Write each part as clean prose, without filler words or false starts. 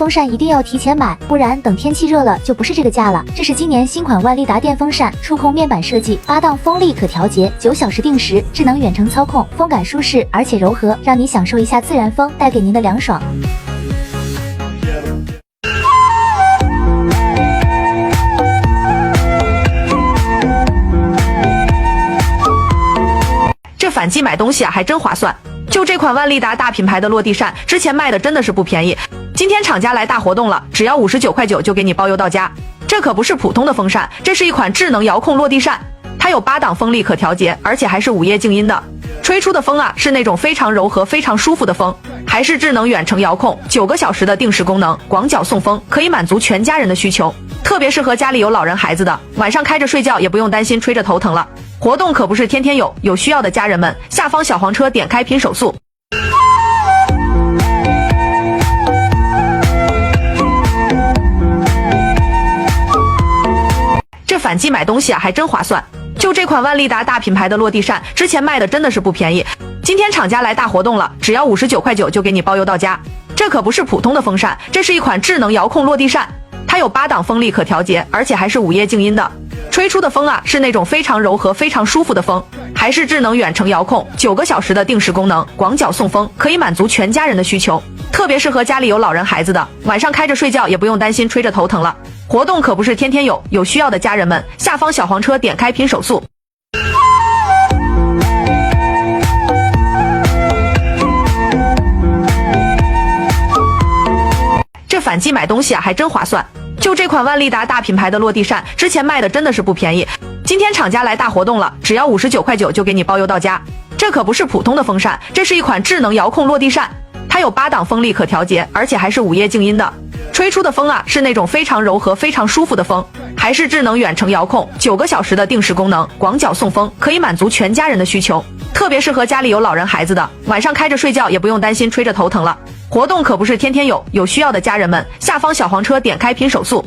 风扇一定要提前买，不然等天气热了就不是这个价了。这是今年新款万利达电风扇，触控面板设计，8档风力可调节，9小时定时，智能远程操控，风感舒适而且柔和，让你享受一下自然风带给您的凉爽。这反季买东西啊还真划算，就这款万利达大品牌的落地扇，之前卖的真的是不便宜，今天厂家来大活动了，只要59.9块就给你包邮到家。这可不是普通的风扇，这是一款智能遥控落地扇，它有8档风力可调节，而且还是午夜静音的，吹出的风啊是那种非常柔和非常舒服的风，还是智能远程遥控，9个小时的定时功能，广角送风，可以满足全家人的需求，特别适合家里有老人孩子的，晚上开着睡觉也不用担心吹着头疼了。活动可不是天天有，有需要的家人们，下方小黄车点开拼手速。这反季买东西啊还真划算，就这款万利达大品牌的落地扇，之前卖的真的是不便宜，今天厂家来大活动了，只要59.9块就给你包邮到家。这可不是普通的风扇，这是一款智能遥控落地扇，它有8档风力可调节，而且还是午夜静音的，吹出的风啊是那种非常柔和非常舒服的风，还是智能远程遥控，9个小时的定时功能，广角送风，可以满足全家人的需求，特别适合家里有老人孩子的，晚上开着睡觉也不用担心吹着头疼了。活动可不是天天有，有需要的家人们，下方小黄车点开拼手速。这反季买东西啊还真划算，就这款万利达大品牌的落地扇，之前卖的真的是不便宜，今天厂家来大活动了，只要59.9块就给你包邮到家。这可不是普通的风扇，这是一款智能遥控落地扇，它有8档风力可调节，而且还是午夜静音的，吹出的风啊是那种非常柔和非常舒服的风，还是智能远程遥控，9个小时的定时功能，广角送风，可以满足全家人的需求，特别适合家里有老人孩子的，晚上开着睡觉也不用担心吹着头疼了。活动可不是天天有，有需要的家人们，下方小黄车点开拼手速。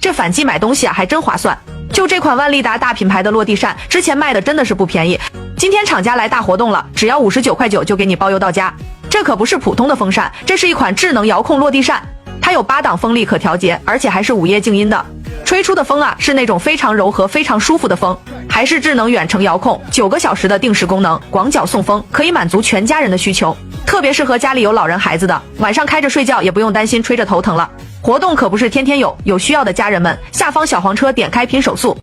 这反季买东西啊还真划算，就这款万利达大品牌的落地扇，之前卖的真的是不便宜，今天厂家来大活动了，只要59.9块就给你包邮到家。这可不是普通的风扇，这是一款智能遥控落地扇，它有8档风力可调节，而且还是午夜静音的，吹出的风啊是那种非常柔和非常舒服的风，还是智能远程遥控，9个小时的定时功能，广角送风，可以满足全家人的需求，特别适合家里有老人孩子的，晚上开着睡觉也不用担心吹着头疼了。活动可不是天天有，有需要的家人们，下方小黄车点开拼手速。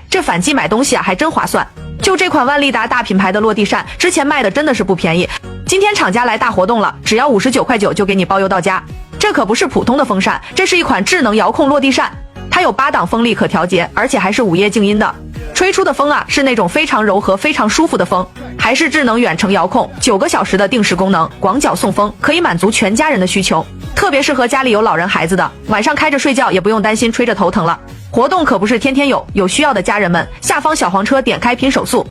这反季买东西啊还真划算，就这款万利达大品牌的落地扇，之前卖的真的是不便宜，今天厂家来大活动了，只要59.9块就给你包邮到家。这可不是普通的风扇，这是一款智能遥控落地扇，它有8档风力可调节，而且还是午夜静音的，吹出的风啊是那种非常柔和非常舒服的风，还是智能远程遥控，9个小时的定时功能，广角送风，可以满足全家人的需求，特别适合家里有老人孩子的，晚上开着睡觉也不用担心吹着头疼了。活动可不是天天有，有需要的家人们，下方小黄车点开拼手速。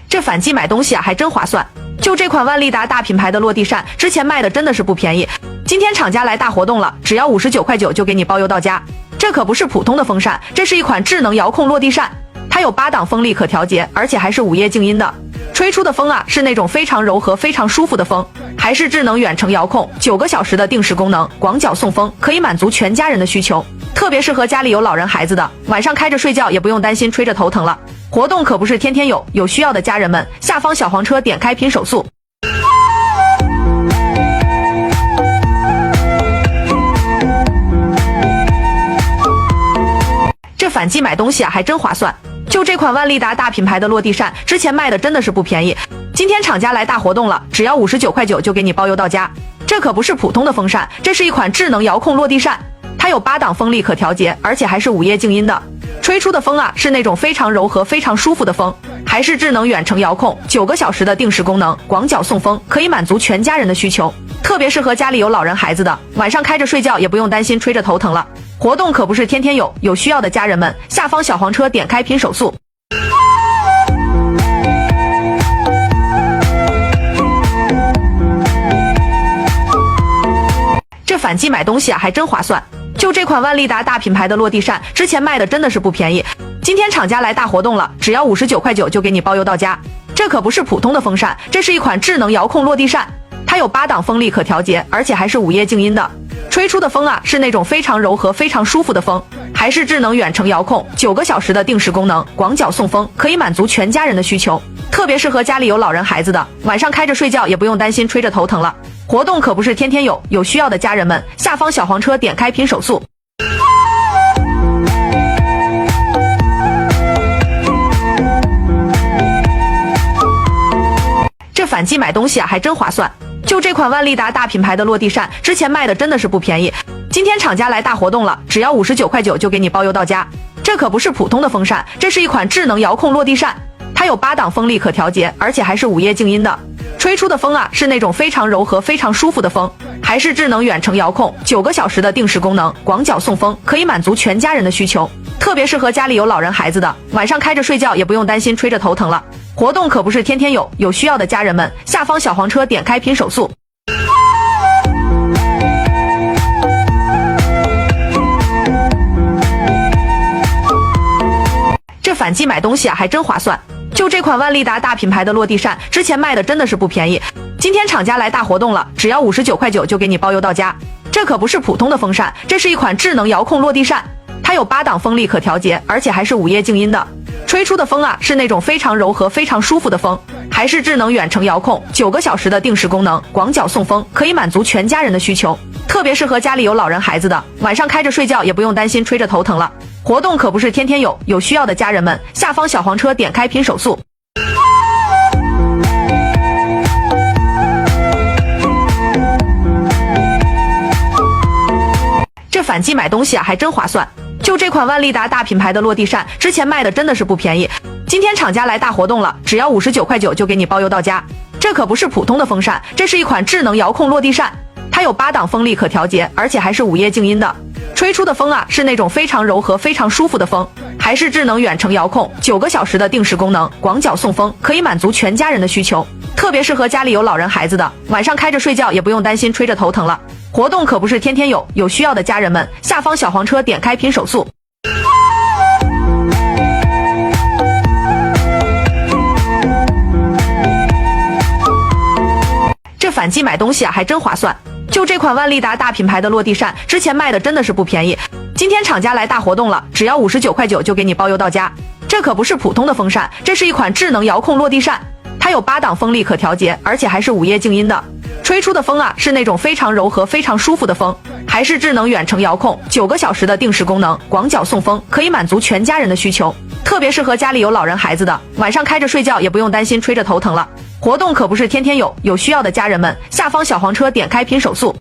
这反季买东西啊还真划算，就这款万利达大品牌的落地扇，之前卖的真的是不便宜，今天厂家来大活动了，只要59.9块就给你包邮到家。这可不是普通的风扇，这是一款智能遥控落地扇，它有8档风力可调节，而且还是午夜静音的，吹出的风啊是那种非常柔和非常舒服的风，还是智能远程遥控，9个小时的定时功能，广角送风，可以满足全家人的需求，特别适合家里有老人孩子的，晚上开着睡觉也不用担心吹着头疼了。活动可不是天天有，有需要的家人们，下方小黄车点开拼手速。这反季买东西啊还真划算，就这款万利达大品牌的落地扇，之前卖的真的是不便宜，今天厂家来大活动了，只要59.9块就给你包邮到家。这可不是普通的风扇，这是一款智能遥控落地扇，它有8档风力可调节，而且还是午夜静音的，吹出的风啊是那种非常柔和非常舒服的风，还是智能远程遥控，9个小时的定时功能，广角送风，可以满足全家人的需求，特别适合家里有老人孩子的，晚上开着睡觉也不用担心吹着头疼了。活动可不是天天有，有需要的家人们，下方小黄车点开拼手速。反季买东西啊还真划算，就这款万利达大品牌的落地扇，之前卖的真的是不便宜，今天厂家来大活动了，只要59.9块就给你包邮到家。这可不是普通的风扇，这是一款智能遥控落地扇，它有8档风力可调节，而且还是午夜静音的。吹出的风啊是那种非常柔和、非常舒服的风，还是智能远程遥控，9个小时的定时功能，广角送风，可以满足全家人的需求，特别适合家里有老人孩子的，晚上开着睡觉也不用担心吹着头疼了。活动可不是天天有，有需要的家人们，下方小黄车点开拼手速。这反季买东西啊还真划算，就这款万利达大品牌的落地扇，之前卖的真的是不便宜，今天厂家来大活动了，只要59.9块就给你包邮到家。这可不是普通的风扇，这是一款智能遥控落地扇，它有8档风力可调节，而且还是午夜静音的。吹出的风啊是那种非常柔和、非常舒服的风，还是智能远程遥控，9个小时的定时功能，广角送风，可以满足全家人的需求，特别适合家里有老人孩子的，晚上开着睡觉也不用担心吹着头疼了。活动可不是天天有，有需要的家人们，下方小黄车点开拼手速。这反季买东西啊还真划算，就这款万利达大品牌的落地扇，之前卖的真的是不便宜，今天厂家来大活动了，只要59.9块就给你包邮到家。这可不是普通的风扇，这是一款智能遥控落地扇，它有8档风力可调节，而且还是午夜静音的。吹出的风啊是那种非常柔和、非常舒服的风，还是智能远程遥控，9个小时的定时功能，广角送风，可以满足全家人的需求，特别适合家里有老人孩子的，晚上开着睡觉也不用担心吹着头疼了。活动可不是天天有，有需要的家人们，下方小黄车点开拼手速。这反季买东西啊还真划算，就这款万利达大品牌的落地扇，之前卖的真的是不便宜，今天厂家来大活动了，只要59.9块就给你包邮到家。这可不是普通的风扇，这是一款智能遥控落地扇，它有8档风力可调节，而且还是午夜静音的。吹出的风啊是那种非常柔和、非常舒服的风，还是智能远程遥控，9个小时的定时功能，广角送风，可以满足全家人的需求，特别适合家里有老人孩子的，晚上开着睡觉也不用担心吹着头疼了。活动可不是天天有，有需要的家人们，下方小黄车点开拼手速。这反季买东西啊还真划算，就这款万利达大品牌的落地扇，之前卖的真的是不便宜，今天厂家来大活动了，只要59.9块就给你包邮到家。这可不是普通的风扇，这是一款智能遥控落地扇，它有8档风力可调节，而且还是午夜静音的。吹出的风啊是那种非常柔和、非常舒服的风，还是智能远程遥控，9个小时的定时功能，广角送风，可以满足全家人的需求，特别适合家里有老人孩子的，晚上开着睡觉也不用担心吹着头疼了。活动可不是天天有，有需要的家人们，下方小黄车点开拼手速。